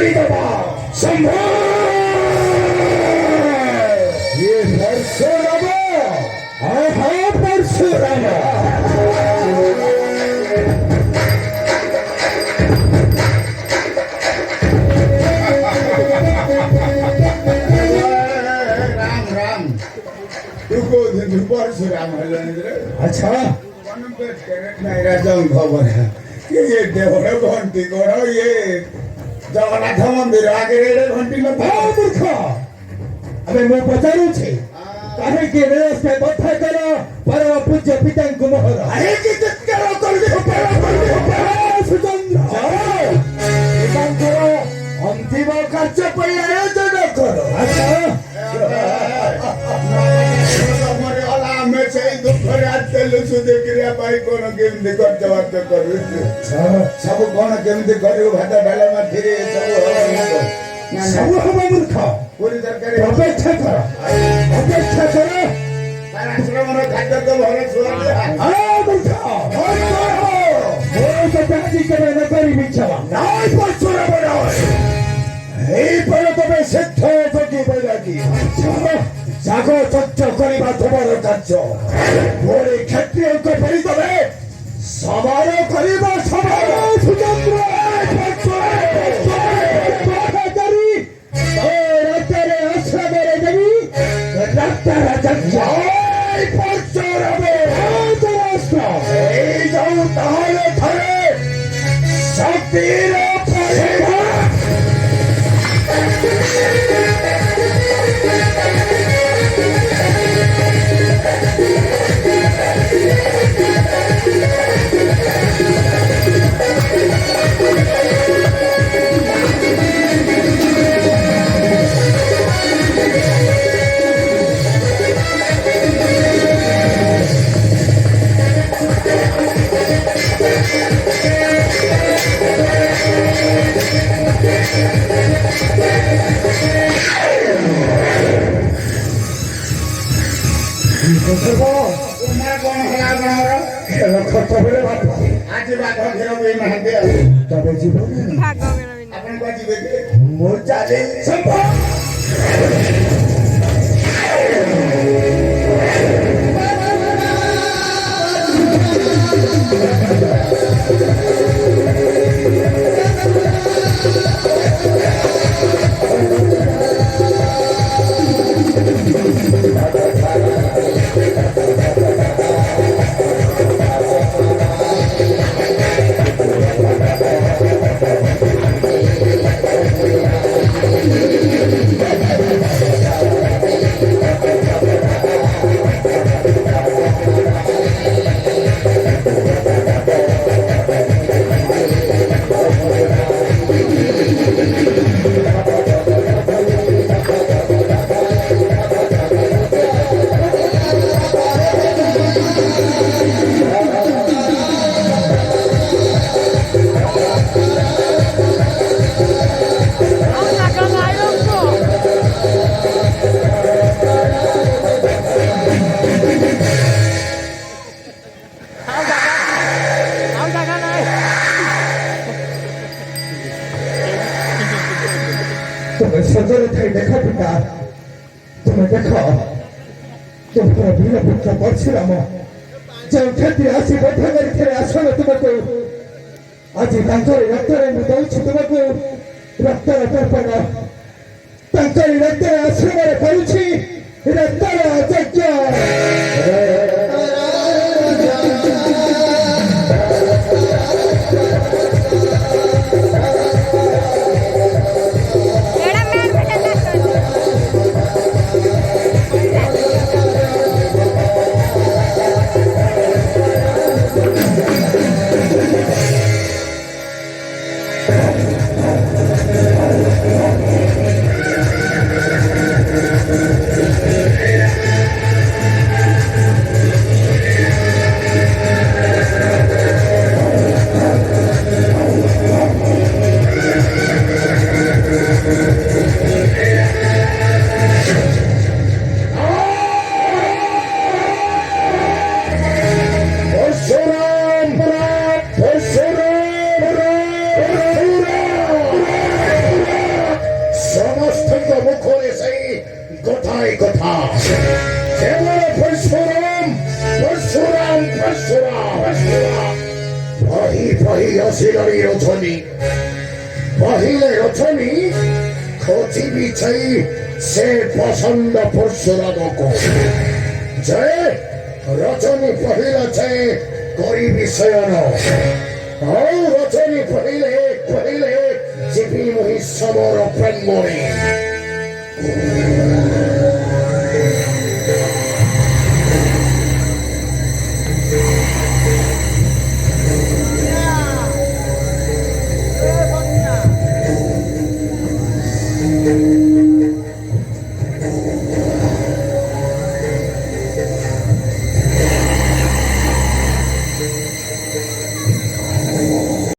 शंभो ये परशुराम हा परशुराम परशुराम अच्छा खबर है ये देवरे घंटी करो ये जगन्नाथ मंदिर आगे घंटी में मूर्ख अबे मैं पचारू छे काहे के व्यवस्था बथा करो परम पूज्य पिता को मोहर अरे कि करो कर दे सुचंद्र जाओ निदान करो अंतिम कार्य पे आयोजन करो अच्छा मैं सही दुखरे आते लुसु देखिया भाई कोन केमती खर्च बात करू सब कोन केमती करू भात डाला मा फिरे सब हम मूर्ख पूरी तरकारी अपेक्षा करो तार आश्रम रो खाद्य तो भले सुआ आ मूर्ख ओ तो ताजी करे न करी बिछवा नाय परशुराम रे ए पर तबे सिद्ध जोगी बजाकी जागो चर्चा करिबा तुमर कार्य मोरे क्षत्रिय को परि तबे सवार करिबा सवार सुचंद्र करी रक्तरे आश्रमरे देवी रक्तर चर्चा परशुराम राष्ट्र ए जाऊ ताले थरे शक्तिर परिभा सजल थे देखो पिता तुम्हें देखो तुम्हारा वीर पुत्र परशुराम जो क्षत्रिय आसी बैठा कर आसन तुमको आज रक्तरे मैं दौची तुमको रक्तर तर्पण रक्तर आश्रम करुछि रक्तर यज्ञ কথায় কথা কেবল পরশুরাম পরশুরাম পরশুরাম পরশুরাম বহি বহি অসিলরি রথনী বহিলে রথনী খোঁজি বিছাই সে পছন্দ পরশুরামକୁ যে রচনী পহিলাছে করিবি শয়ন রচনী পহিলে পহিলে জীবী মহি সমর প্রাঙ্গণে